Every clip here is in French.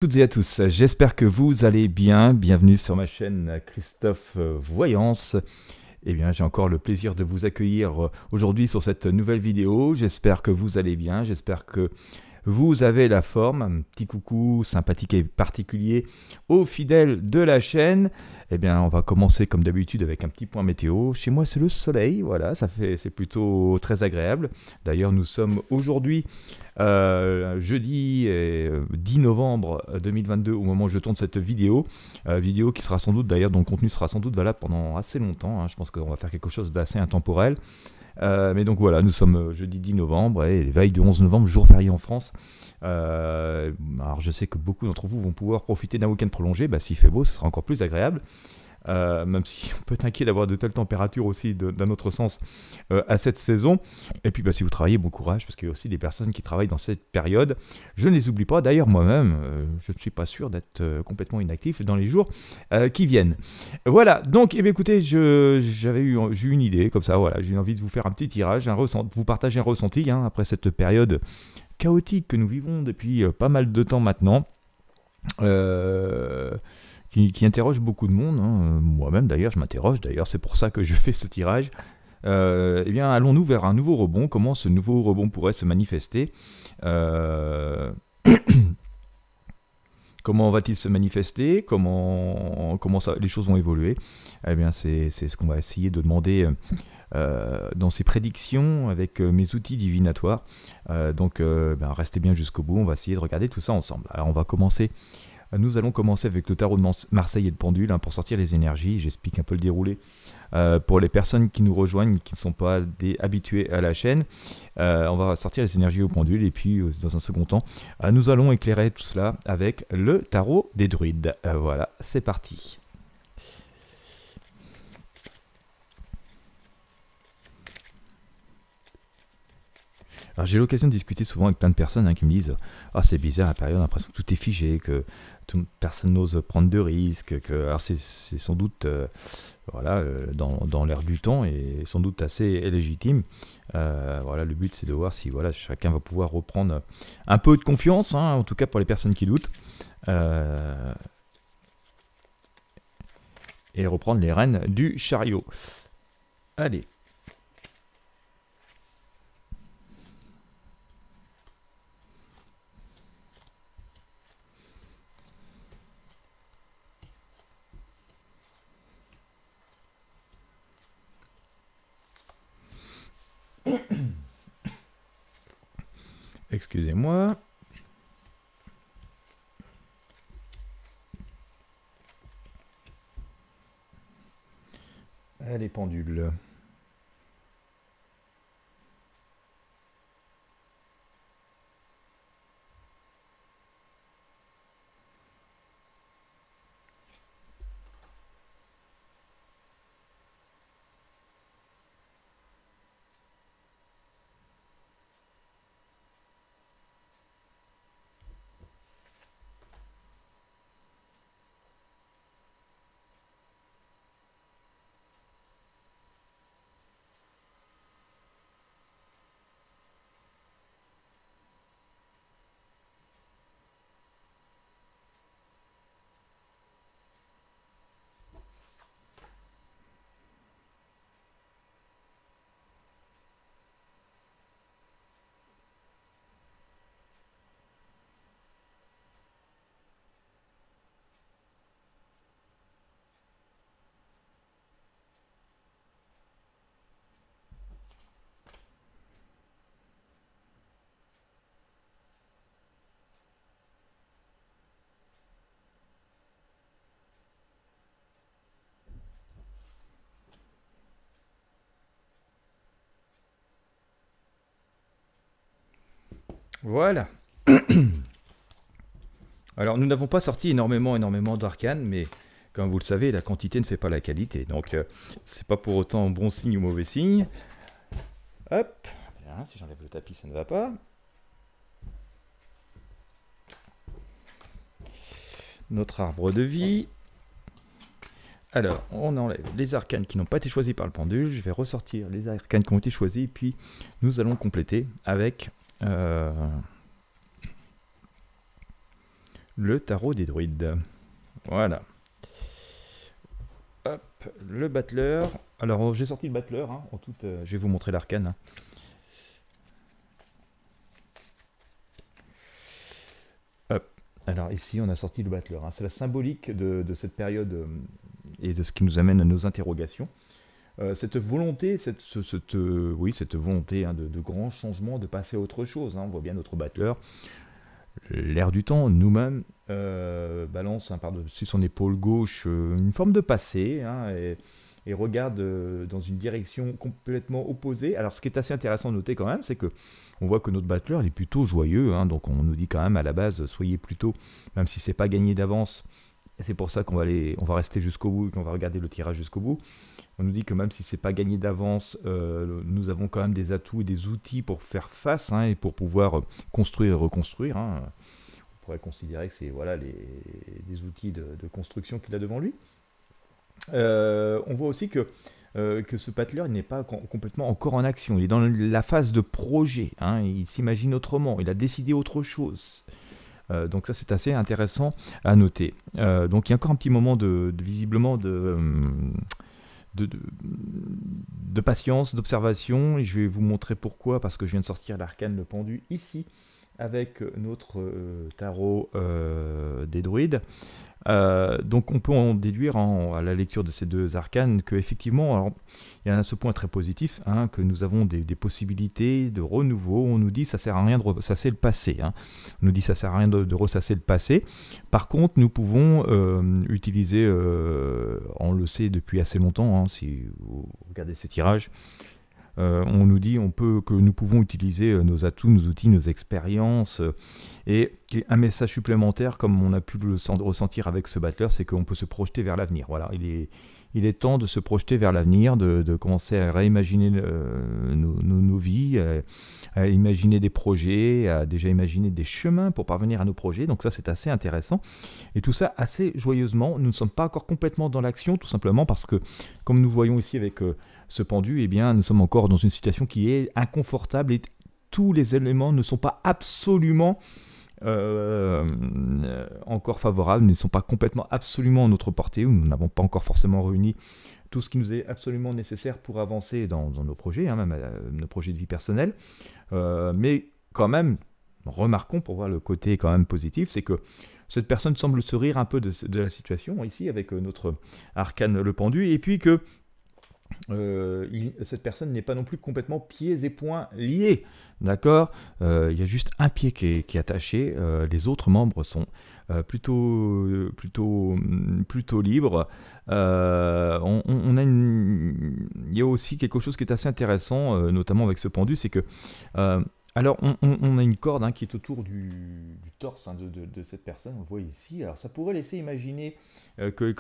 Toutes et à tous, j'espère que vous allez bien. Bienvenue sur ma chaîne Christophe Voyance. Eh bien, j'ai encore le plaisir de vous accueillir aujourd'hui sur cette nouvelle vidéo. J'espère que vous allez bien, j'espère que vous avez la forme. Un petit coucou sympathique et particulier aux fidèles de la chaîne. Eh bien, on va commencer comme d'habitude avec un petit point météo. Chez moi, c'est le soleil, voilà, c'est plutôt très agréable. D'ailleurs, nous sommes aujourd'hui jeudi 10 novembre 2022 au moment où je tourne cette vidéo. Vidéo qui sera sans doute, d'ailleurs, dont le contenu sera sans doute valable pendant assez longtemps. Je pense qu'on va faire quelque chose d'assez intemporel. Mais donc voilà, nous sommes jeudi 10 novembre et les veilles du 11 novembre, jour férié en France. Alors je sais que beaucoup d'entre vous vont pouvoir profiter d'un week-end prolongé. S'il fait beau, ce sera encore plus agréable. Même si on peut être inquiet d'avoir de telles températures aussi d'un autre sens à cette saison. Et puis si vous travaillez, bon courage, parce qu'il y a aussi des personnes qui travaillent dans cette période. Je ne les oublie pas. D'ailleurs, moi-même, je ne suis pas sûr d'être complètement inactif dans les jours qui viennent. Voilà, donc écoutez, j'ai eu une idée, comme ça, voilà, j'ai eu envie de vous faire un petit tirage, vous partager un ressenti après cette période chaotique que nous vivons depuis pas mal de temps maintenant. Qui interroge beaucoup de monde, moi-même d'ailleurs, je m'interroge, d'ailleurs c'est pour ça que je fais ce tirage. Eh bien, allons-nous vers un nouveau rebond? Comment ce nouveau rebond pourrait se manifester? Comment va-t-il se manifester? Comment les choses vont évoluer? Eh bien, c'est ce qu'on va essayer de demander dans ces prédictions avec mes outils divinatoires. Donc, restez bien jusqu'au bout, on va essayer de regarder tout ça ensemble. Alors, nous allons commencer avec le tarot de Marseille et de Pendule pour sortir les énergies. J'explique un peu le déroulé pour les personnes qui nous rejoignent, qui ne sont pas habituées à la chaîne. On va sortir les énergies au pendule et puis dans un second temps, nous allons éclairer tout cela avec le tarot des druides. Voilà, c'est parti. Alors j'ai l'occasion de discuter souvent avec plein de personnes qui me disent « Ah, c'est bizarre, à la période, on a l'impression que tout est figé, que personne n'ose prendre de risques. » Alors c'est sans doute dans l'air du temps et sans doute assez légitime. Voilà, le but c'est de voir si chacun va pouvoir reprendre un peu de confiance, en tout cas pour les personnes qui doutent. Et reprendre les rênes du chariot. Allez. Excusez-moi. Allez, pendule. Voilà. Alors, nous n'avons pas sorti énormément d'arcanes, mais comme vous le savez, la quantité ne fait pas la qualité. Donc, c'est pas pour autant bon signe ou mauvais signe. Hop. Bien, si j'enlève le tapis, ça ne va pas. Notre arbre de vie. Alors, on enlève les arcanes qui n'ont pas été choisis par le pendule. Je vais ressortir les arcanes qui ont été choisis, puis nous allons compléter avec le tarot des druides. Voilà. Hop, le battleur. Alors j'ai sorti le battleur, hein, en toute, je vais vous montrer l'arcane. Hein. Hop. Alors ici on a sorti le battleur. Hein. C'est la symbolique de cette période et de ce qui nous amène à nos interrogations. Cette volonté, cette volonté hein, de grands changements, de passer à autre chose. Hein. On voit bien notre battleur. L'air du temps, nous-mêmes, balance hein, par-dessus son épaule gauche une forme de passé hein, et regarde dans une direction complètement opposée. Alors ce qui est assez intéressant de noter quand même, c'est que on voit que notre battleur il est plutôt joyeux, hein, donc on nous dit quand même à la base, soyez plutôt, même si c'est pas gagné d'avance, et c'est pour ça qu'on va, on va rester jusqu'au bout et qu'on va regarder le tirage jusqu'au bout. On nous dit que même si c'est pas gagné d'avance, nous avons quand même des atouts et des outils pour faire face hein, et pour pouvoir construire et reconstruire. Hein. On pourrait considérer que c'est voilà, des outils de construction qu'il a devant lui. On voit aussi que ce battleur n'est pas complètement encore en action. Il est dans la phase de projet. Hein. Il s'imagine autrement. Il a décidé autre chose. Donc ça c'est assez intéressant à noter. Donc il y a encore un petit moment visiblement de patience, d'observation. Je vais vous montrer pourquoi, parce que je viens de sortir l'arcane le pendu ici avec notre tarot des druides. Donc on peut en déduire à la lecture de ces deux arcanes qu'effectivement, alors il y a ce point très positif, hein, que nous avons des possibilités de renouveau. On nous dit ça sert à rien de ressasser le passé. Hein. On nous dit ça sert à rien de ressasser le passé. Par contre, nous pouvons utiliser, on le sait depuis assez longtemps, hein, si vous regardez ces tirages, on nous dit que nous pouvons utiliser nos atouts, nos outils, nos expériences. Et un message supplémentaire, comme on a pu le ressentir avec ce battleur, c'est qu'on peut se projeter vers l'avenir. Voilà, il est temps de se projeter vers l'avenir, de commencer à réimaginer nos vies, à imaginer des projets, à déjà imaginer des chemins pour parvenir à nos projets. Donc ça, c'est assez intéressant. Et tout ça assez joyeusement. Nous ne sommes pas encore complètement dans l'action, tout simplement parce que, comme nous voyons ici avec ce pendu, eh bien, nous sommes encore dans une situation qui est inconfortable et tous les éléments ne sont pas absolument encore favorables, ne sont pas complètement absolument à notre portée, ou nous n'avons pas encore forcément réuni tout ce qui nous est absolument nécessaire pour avancer dans nos projets, hein, même nos projets de vie personnelle. Mais quand même, remarquons pour voir le côté quand même positif, c'est que cette personne semble se rire un peu de la situation ici avec notre arcane le pendu, et puis que cette personne n'est pas non plus complètement pieds et poings liés, d'accord. Il y a juste un pied qui est attaché, les autres membres sont plutôt libres. Il y a aussi quelque chose qui est assez intéressant, notamment avec ce pendu, c'est que alors, on a une corde hein, qui est autour du torse hein, de cette personne, on le voit ici. Alors, ça pourrait laisser imaginer que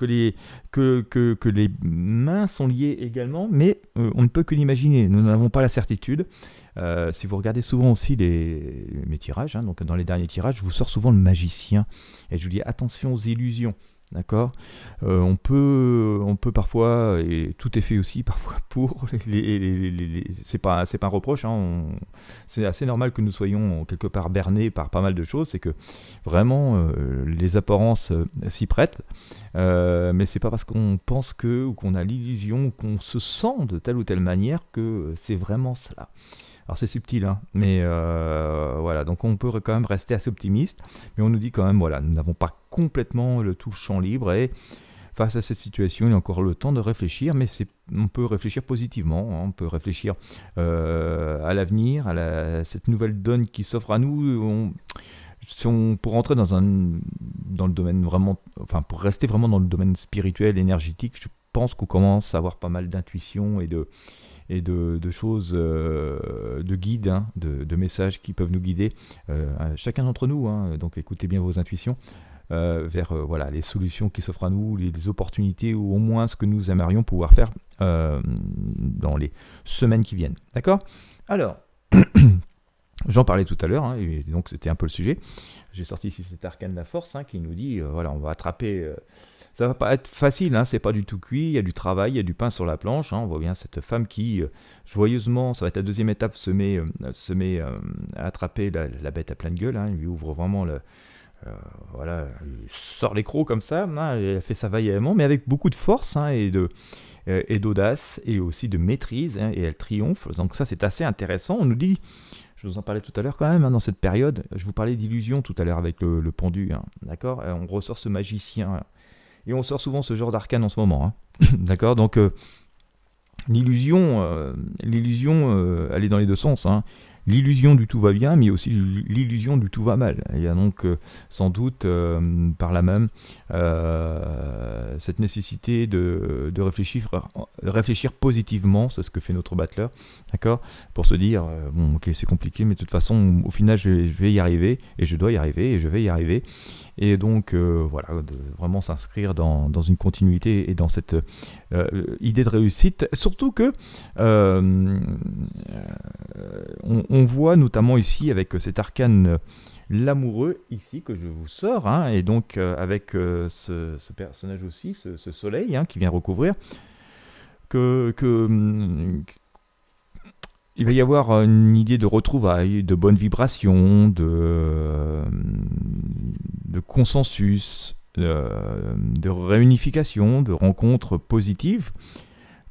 les mains sont liées également, mais on ne peut que l'imaginer. Nous n'avons pas la certitude. Si vous regardez souvent aussi mes tirages, hein, donc dans les derniers tirages, je vous sors souvent le magicien. Et je vous dis attention aux illusions. D'accord, on peut parfois, et tout est fait aussi parfois pour c'est pas un reproche, hein, c'est assez normal que nous soyons quelque part bernés par pas mal de choses, c'est que vraiment les apparences s'y prêtent, mais c'est pas parce qu'on pense ou qu'on a l'illusion ou qu'on se sent de telle ou telle manière que c'est vraiment cela. Alors c'est subtil, hein, mais voilà, donc on peut quand même rester assez optimiste, mais on nous dit quand même, voilà, nous n'avons pas complètement tout le champ libre, et face à cette situation, il y a encore le temps de réfléchir, mais on peut réfléchir positivement, hein, on peut réfléchir à l'avenir, cette nouvelle donne qui s'offre à nous. Pour rentrer dans le domaine vraiment, enfin pour rester vraiment dans le domaine spirituel, énergétique, je pense qu'on commence à avoir pas mal d'intuition et de choses, de guides, hein, de messages qui peuvent nous guider, chacun d'entre nous, hein, donc écoutez bien vos intuitions, vers voilà, les solutions qui s'offrent à nous, les opportunités, ou au moins ce que nous aimerions pouvoir faire dans les semaines qui viennent. D'accord ? Alors, j'en parlais tout à l'heure, hein, et donc c'était un peu le sujet. J'ai sorti ici cet arcane de la force hein, qui nous dit, voilà, on va attraper... ça va pas être facile, hein, c'est pas du tout cuit, il y a du travail, il y a du pain sur la planche. Hein, on voit bien cette femme qui, joyeusement, ça va être la deuxième étape, se met à attraper la bête à pleine gueule. Hein, il lui ouvre vraiment voilà, il sort les crocs comme ça, hein, elle fait ça vaillamment, mais avec beaucoup de force, hein, et d'audace, et aussi de maîtrise, hein, et elle triomphe. Donc ça, c'est assez intéressant. On nous dit, je vous en parlais tout à l'heure quand même, hein, dans cette période, je vous parlais d'illusion tout à l'heure avec le pendu, hein, d'accord. On ressort ce magicien, et on sort souvent ce genre d'arcane en ce moment, hein, d'accord. Donc l'illusion, elle est dans les deux sens, hein. L'illusion du tout va bien, mais aussi l'illusion du tout va mal. Il y a donc sans doute par là même cette nécessité de réfléchir positivement, c'est ce que fait notre battleur, d'accord, pour se dire bon, ok, c'est compliqué, mais de toute façon, au final, je vais y arriver, et je dois y arriver, et je vais y arriver. Et donc, voilà, de vraiment s'inscrire dans une continuité et dans cette idée de réussite. Surtout que on voit notamment ici avec cet arcane l'amoureux ici que je vous sors, hein, et donc avec ce personnage aussi, ce soleil, hein, qui vient recouvrir, il va y avoir une idée de retrouvailles, de bonnes vibrations, de consensus, de réunification, de rencontres positives.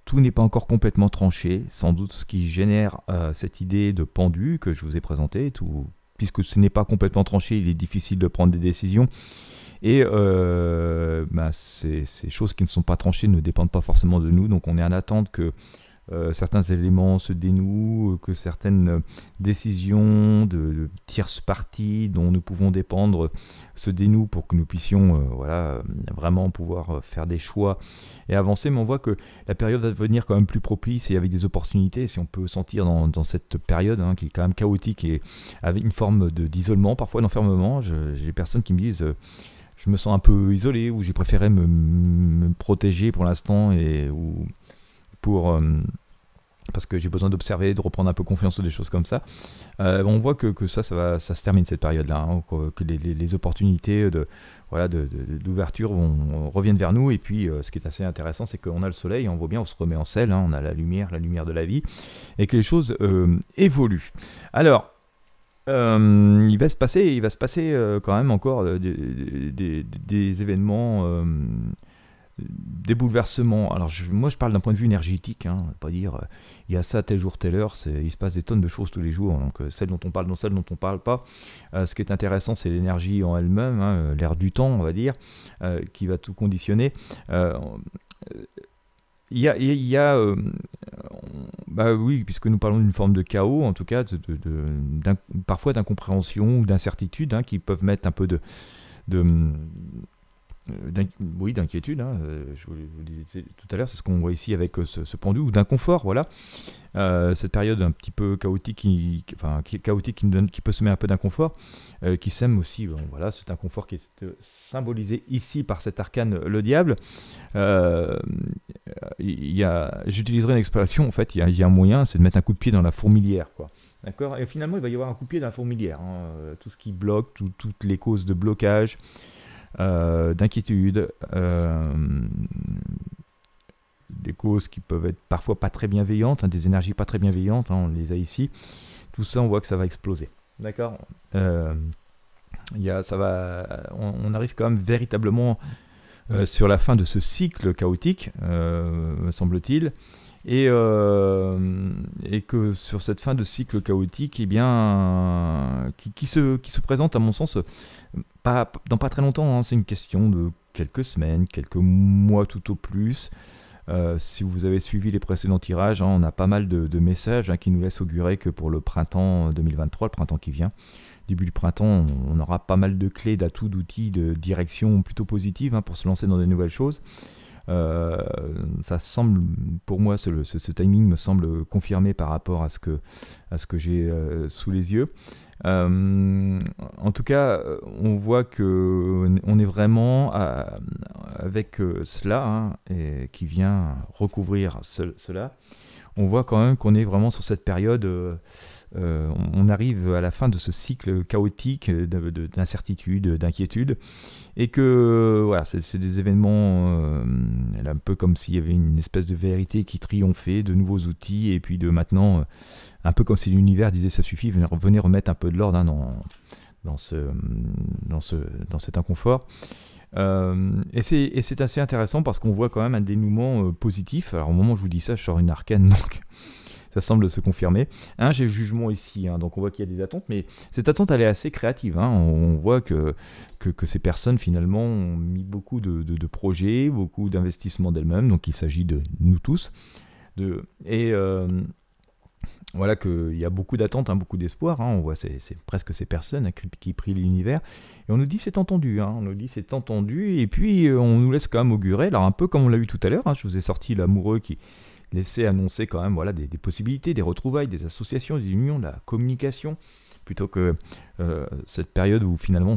Tout n'est pas encore complètement tranché, sans doute ce qui génère cette idée de pendu que je vous ai présentée. Puisque ce n'est pas complètement tranché, il est difficile de prendre des décisions. Et ces choses qui ne sont pas tranchées ne dépendent pas forcément de nous, donc on est en attente que certains éléments se dénouent, que certaines décisions de tierces parties dont nous pouvons dépendre se dénouent pour que nous puissions voilà, vraiment pouvoir faire des choix et avancer. Mais on voit que la période va devenir quand même plus propice et avec des opportunités, si on peut sentir dans cette période, hein, qui est quand même chaotique et avec une forme d'isolement, parfois d'enfermement. J'ai des personnes qui me disent je me sens un peu isolé, ou j'ai préféré me protéger pour l'instant, ou pour parce que j'ai besoin d'observer, de reprendre un peu confiance, des choses comme ça. On voit que ça se termine cette période-là, hein, que les opportunités d'ouverture reviennent vers nous. Et puis ce qui est assez intéressant, c'est qu'on a le soleil, on voit bien, on se remet en selle, hein, on a la lumière de la vie, et que les choses évoluent. Alors, il va se passer quand même encore des événements, des bouleversements. Alors moi je parle d'un point de vue énergétique, hein, pas dire il y a ça tel jour telle heure, il se passe des tonnes de choses tous les jours, donc celles dont on parle, celles dont on parle pas. Ce qui est intéressant, c'est l'énergie en elle-même, hein, l'air du temps, on va dire, qui va tout conditionner. Bah oui, puisque nous parlons d'une forme de chaos, en tout cas, parfois d'incompréhension ou d'incertitude, hein, qui peuvent mettre un peu d'inquiétude, hein, je vous le disais tout à l'heure, c'est ce qu'on voit ici avec ce pendu, ou d'inconfort, voilà. Cette période un petit peu chaotique, qui peut semer un peu d'inconfort, qui sème aussi, bon, voilà, cet inconfort qui est symbolisé ici par cet arcane, le diable. J'utiliserai une expression, en fait, il y a un moyen, c'est de mettre un coup de pied dans la fourmilière, quoi. D'accord. Et finalement, il va y avoir un coup de pied dans la fourmilière, hein, tout ce qui bloque, toutes les causes de blocage, d'inquiétude, des causes qui peuvent être parfois pas très bienveillantes, hein, des énergies pas très bienveillantes, hein, on les a ici. Tout ça, on voit que ça va exploser. D'accord. On arrive quand même véritablement sur la fin de ce cycle chaotique, me semble-t-il. Et que sur cette fin de cycle chaotique, eh bien, qui se présente à mon sens dans pas très longtemps, hein, c'est une question de quelques semaines, quelques mois tout au plus. Si vous avez suivi les précédents tirages, hein, on a pas mal de messages, hein, qui nous laissent augurer que pour le printemps 2023, le printemps qui vient, début du printemps, on aura pas mal de clés, d'atouts, d'outils, de direction plutôt positives, hein, pour se lancer dans de nouvelles choses. Ça semble, pour moi, ce timing me semble confirmé par rapport à ce que j'ai sous les yeux. En tout cas, on voit que on est vraiment avec cela, hein, et qui vient recouvrir cela. On voit quand même qu'on est vraiment sur cette période, on arrive à la fin de ce cycle chaotique d'incertitude, d'inquiétude, et que voilà, c'est des événements un peu comme s'il y avait une espèce de vérité qui triomphait, de nouveaux outils, et puis de maintenant, un peu comme si l'univers disait ça suffit, venez remettre un peu de l'ordre, hein, dans, ce, dans cet inconfort. Et c'est assez intéressant parce qu'on voit quand même un dénouement positif. Alors au moment où je vous dis ça, je sors une arcane, donc ça semble se confirmer. J'ai le jugement ici, donc on voit qu'il y a des attentes, mais cette attente elle est assez créative. On voit que ces personnes finalement ont mis beaucoup de projets, beaucoup d'investissements d'elles-mêmes, donc il s'agit de nous tous. Voilà qu'il y a beaucoup d'attentes, beaucoup d'espoir. On voit c'est presque ces personnes qui prient l'univers. Et on nous dit c'est entendu. On nous dit c'est entendu. Et puis on nous laisse quand même augurer. Alors un peu comme on l'a vu tout à l'heure, je vous ai sorti l'amoureux qui laissait annoncer quand même des possibilités, des retrouvailles, des associations, des unions, de la communication. Plutôt que cette période où finalement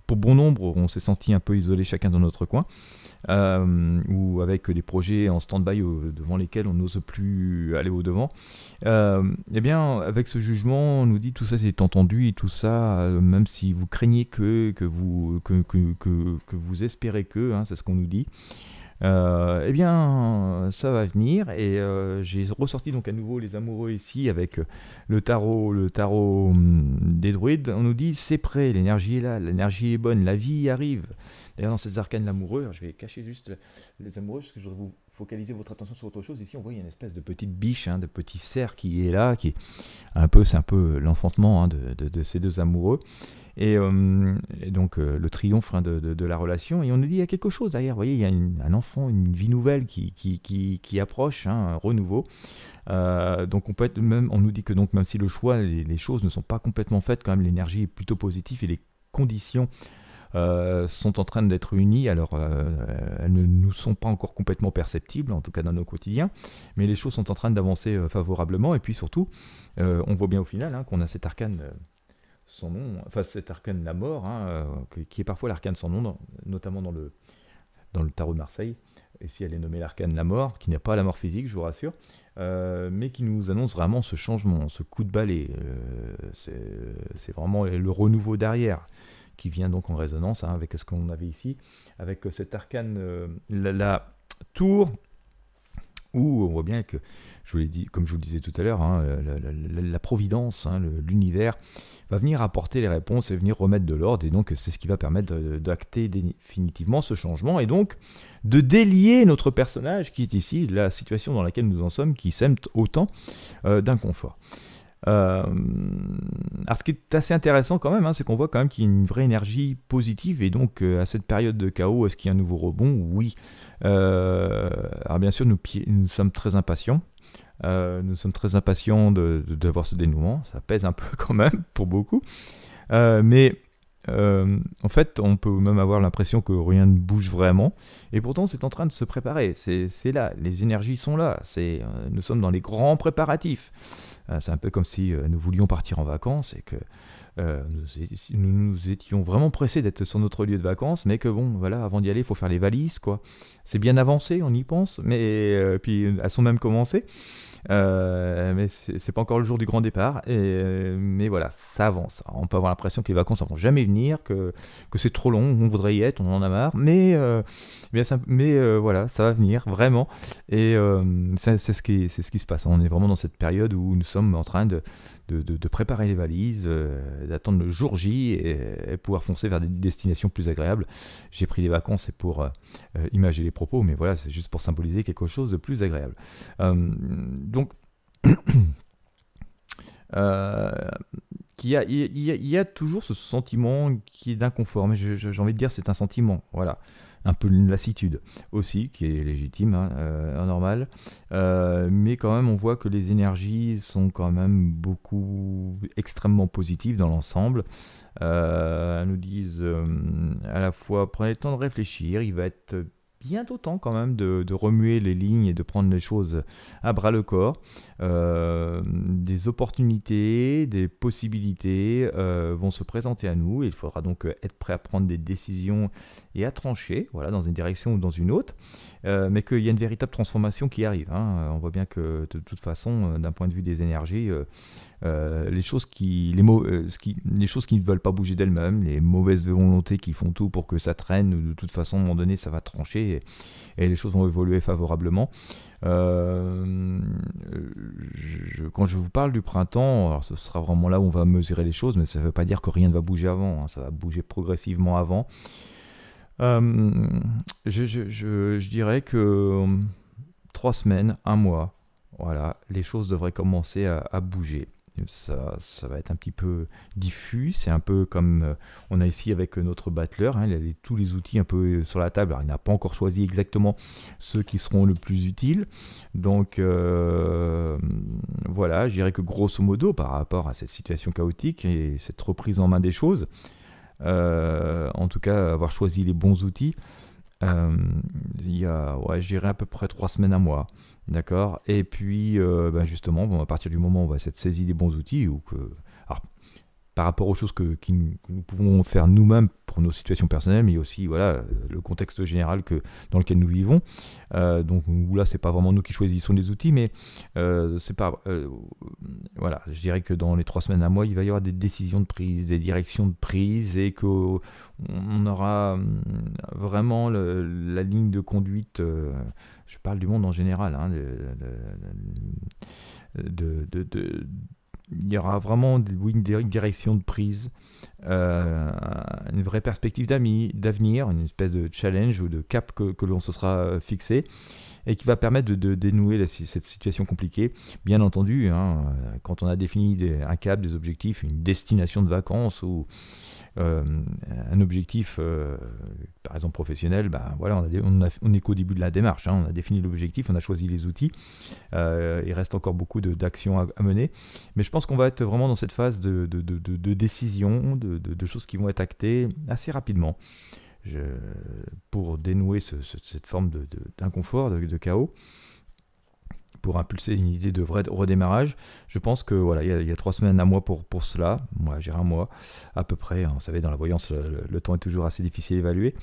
pour bon nombre, on s'est senti un peu isolé chacun dans notre coin, ou avec des projets en stand-by devant lesquels on n'ose plus aller au-devant. Eh bien, avec ce jugement, on nous dit tout ça c'est entendu, et tout ça, même si vous craignez que vous espérez c'est ce qu'on nous dit. Eh bien, ça va venir, et j'ai ressorti donc à nouveau les amoureux ici avec le tarot des druides. On nous dit c'est prêt, l'énergie est là, l'énergie est bonne, la vie arrive. D'ailleurs, dans ces arcanes l'amoureux, je vais cacher juste les amoureux parce que je voudrais vous focaliser votre attention sur autre chose. Ici, on voit il y a une espèce de petite biche, de petit cerf qui est là, qui est c'est un peu l'enfantement de ces deux amoureux. Et donc le triomphe de la relation, et on nous dit il y a quelque chose derrière, vous voyez, il y a un enfant, une vie nouvelle qui approche, un renouveau. Donc on nous dit que donc même si le choix, les choses ne sont pas complètement faites, quand même l'énergie est plutôt positive et les conditions sont en train d'être unies. Alors elles ne nous sont pas encore complètement perceptibles, en tout cas dans nos quotidiens, mais les choses sont en train d'avancer favorablement. Et puis surtout on voit bien au final qu'on a cet arcane son nom, enfin cet arcane la mort, qui est parfois l'arcane sans nom, notamment dans le tarot de Marseille. Ici elle est nommée l'arcane la mort, qui n'est pas la mort physique, je vous rassure, mais qui nous annonce vraiment ce changement, ce coup de balai. C'est vraiment le renouveau derrière qui vient donc en résonance avec ce qu'on avait ici, avec cet arcane, la tour, où on voit bien que, je vous l'ai dit, comme je vous le disais tout à l'heure, la providence, l'univers va venir apporter les réponses et venir remettre de l'ordre, et donc c'est ce qui va permettre d'acter définitivement ce changement, et donc de délier notre personnage qui est ici, la situation dans laquelle nous en sommes, qui sème autant d'inconfort. Alors ce qui est assez intéressant quand même, c'est qu'on voit quand même qu'il y a une vraie énergie positive, et donc à cette période de chaos, est-ce qu'il y a un nouveau rebond? Oui. Alors bien sûr, nous sommes très impatients. Nous sommes très impatients de voir ce dénouement. Ça pèse un peu quand même pour beaucoup. Mais en fait, on peut même avoir l'impression que rien ne bouge vraiment. Et pourtant, c'est en train de se préparer. C'est là. Les énergies sont là. Nous sommes dans les grands préparatifs. C'est un peu comme si nous voulions partir en vacances et que nous étions vraiment pressés d'être sur notre lieu de vacances, mais que bon, voilà, avant d'y aller, il faut faire les valises, quoi. C'est bien avancé, on y pense, mais puis elles sont même commencées. Mais c'est pas encore le jour du grand départ, mais voilà, ça avance. Alors, on peut avoir l'impression que les vacances ne vont jamais venir, que c'est trop long, on voudrait y être, on en a marre, mais voilà, ça va venir vraiment, et c'est ce qui se passe. On est vraiment dans cette période où nous sommes en train de préparer les valises, d'attendre le jour J et pouvoir foncer vers des destinations plus agréables. J'ai pris des vacances, c'est pour imager les propos, mais voilà, c'est juste pour symboliser quelque chose de plus agréable. Donc, il y a toujours ce sentiment qui est d'inconfort, mais j'ai envie de dire c'est un sentiment, voilà. Un peu une lassitude aussi, qui est légitime, normal. Mais quand même, on voit que les énergies sont quand même extrêmement positives dans l'ensemble. Elles nous disent à la fois, prenez le temps de réfléchir, il va être bientôt temps quand même de remuer les lignes et de prendre les choses à bras le corps. Des opportunités, des possibilités vont se présenter à nous, et il faudra donc être prêt à prendre des décisions et à trancher, voilà, dans une direction ou dans une autre, mais qu'il y a une véritable transformation qui arrive. On voit bien que de toute façon, d'un point de vue des énergies, les choses les choses qui ne veulent pas bouger d'elles-mêmes, les mauvaises volontés qui font tout pour que ça traîne, de toute façon, à un moment donné, ça va trancher et les choses vont évoluer favorablement. Quand je vous parle du printemps, alors ce sera vraiment là où on va mesurer les choses, mais ça ne veut pas dire que rien ne va bouger avant, hein, ça va bouger progressivement avant. Je dirais que 3 semaines, 1 mois, voilà, les choses devraient commencer à bouger. Ça va être un petit peu diffus, c'est un peu comme on a ici avec notre battler, hein, il a tous les outils un peu sur la table. Alors, il n'a pas encore choisi exactement ceux qui seront le plus utiles, donc voilà, je dirais que grosso modo par rapport à cette situation chaotique et cette reprise en main des choses, en tout cas avoir choisi les bons outils, il y a, je dirais à peu près 3 semaines, 1 mois. D'accord. Et puis, justement, à partir du moment où on va s'être saisi des bons outils, alors, par rapport aux choses que nous pouvons faire nous-mêmes pour nos situations personnelles, mais aussi voilà, le contexte général dans lequel nous vivons. Donc là, c'est pas vraiment nous qui choisissons les outils, mais c'est pas. Voilà, je dirais que dans les 3 semaines, 1 mois, il va y avoir des décisions de prise, des directions de prise, et qu'on aura vraiment la ligne de conduite. Je parle du monde en général. Hein, il y aura vraiment une direction de prise, une vraie perspective d'avenir, une espèce de challenge ou de cap que l'on se sera fixé et qui va permettre de dénouer cette situation compliquée. Bien entendu, hein, quand on a défini un cap, des objectifs, une destination de vacances ou un objectif, par exemple professionnel, voilà, on est qu'au début de la démarche, hein, on a défini l'objectif, on a choisi les outils, il reste encore beaucoup d'actions à mener, mais je pense qu'on va être vraiment dans cette phase de décision, de choses qui vont être actées assez rapidement pour dénouer cette forme d'inconfort, de chaos, pour impulser une idée de vrai redémarrage. Je pense que voilà, il y a 3 semaines, 1 mois pour cela. Moi, j'ai 1 mois à peu près. Vous savez, dans la voyance, le temps est toujours assez difficile à évaluer.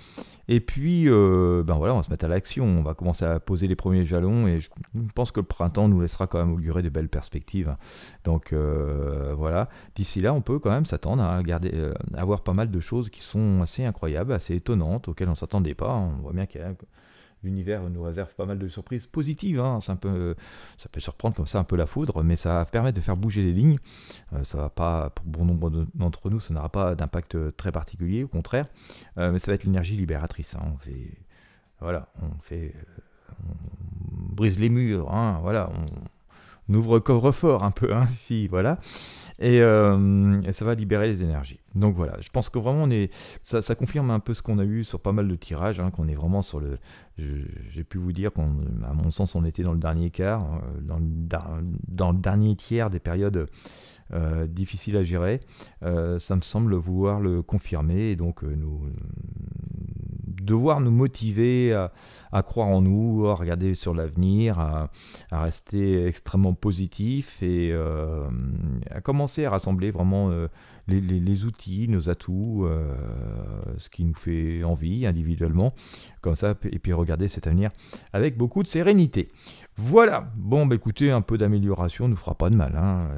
Et puis, voilà, on va se mettre à l'action. On va commencer à poser les premiers jalons. Et je pense que le printemps nous laissera quand même augurer de belles perspectives. Donc voilà. D'ici là, on peut quand même s'attendre à avoir pas mal de choses qui sont assez incroyables, assez étonnantes, auxquelles on ne s'attendait pas. On voit bien qu'il y a l'univers nous réserve pas mal de surprises positives, hein. Ça peut surprendre comme ça un peu la foudre, mais ça va permettre de faire bouger les lignes. Ça va pas, pour bon nombre d'entre nous, ça n'aura pas d'impact très particulier, au contraire, mais ça va être l'énergie libératrice, hein. On brise les murs, hein, voilà, on ouvre le coffre-fort un peu, hein, ici, voilà. Et ça va libérer les énergies. Donc voilà, je pense que vraiment ça confirme un peu ce qu'on a eu sur pas mal de tirages, hein, qu'on est vraiment sur j'ai pu vous dire qu'à mon sens on était dans le dernier quart, dans le dernier tiers des périodes difficiles à gérer. Ça me semble vouloir le confirmer et donc devoir nous motiver à croire en nous, à regarder sur l'avenir, à rester extrêmement positif et à commencer à rassembler vraiment les outils, nos atouts, ce qui nous fait envie individuellement, comme ça, et puis regarder cet avenir avec beaucoup de sérénité. Voilà, bon écoutez, un peu d'amélioration ne fera pas de mal, hein.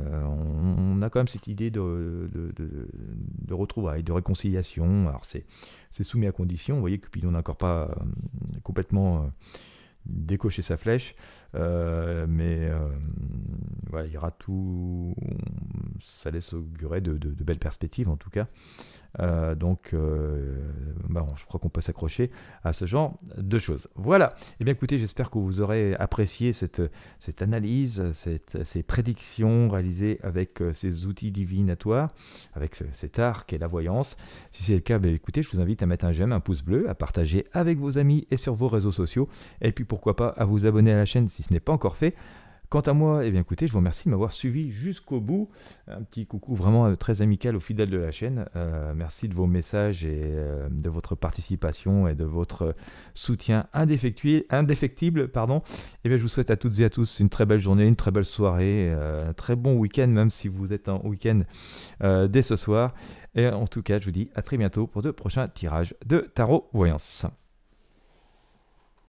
On a quand même cette idée de retrouvailles, de réconciliation. Alors c'est soumis à condition, vous voyez, Cupidon n'a encore pas complètement décoché sa flèche, mais voilà, il y aura tout, ça laisse augurer de belles perspectives en tout cas. Donc je crois qu'on peut s'accrocher à ce genre de choses. Voilà, et bien écoutez, j'espère que vous aurez apprécié cette analyse, ces prédictions réalisées avec ces outils divinatoires, avec cet art qu'est la voyance. Si c'est le cas, écoutez, je vous invite à mettre un j'aime, un pouce bleu, à partager avec vos amis et sur vos réseaux sociaux, et puis pourquoi pas à vous abonner à la chaîne si ce n'est pas encore fait. Quant à moi, eh bien écoutez, je vous remercie de m'avoir suivi jusqu'au bout. Un petit coucou vraiment très amical aux fidèles de la chaîne. Merci de vos messages et de votre participation et de votre soutien indéfectible. Eh bien, je vous souhaite à toutes et à tous une très belle journée, une très belle soirée, un très bon week-end, même si vous êtes en week-end dès ce soir. Et en tout cas, je vous dis à très bientôt pour de prochains tirages de Tarot Voyance.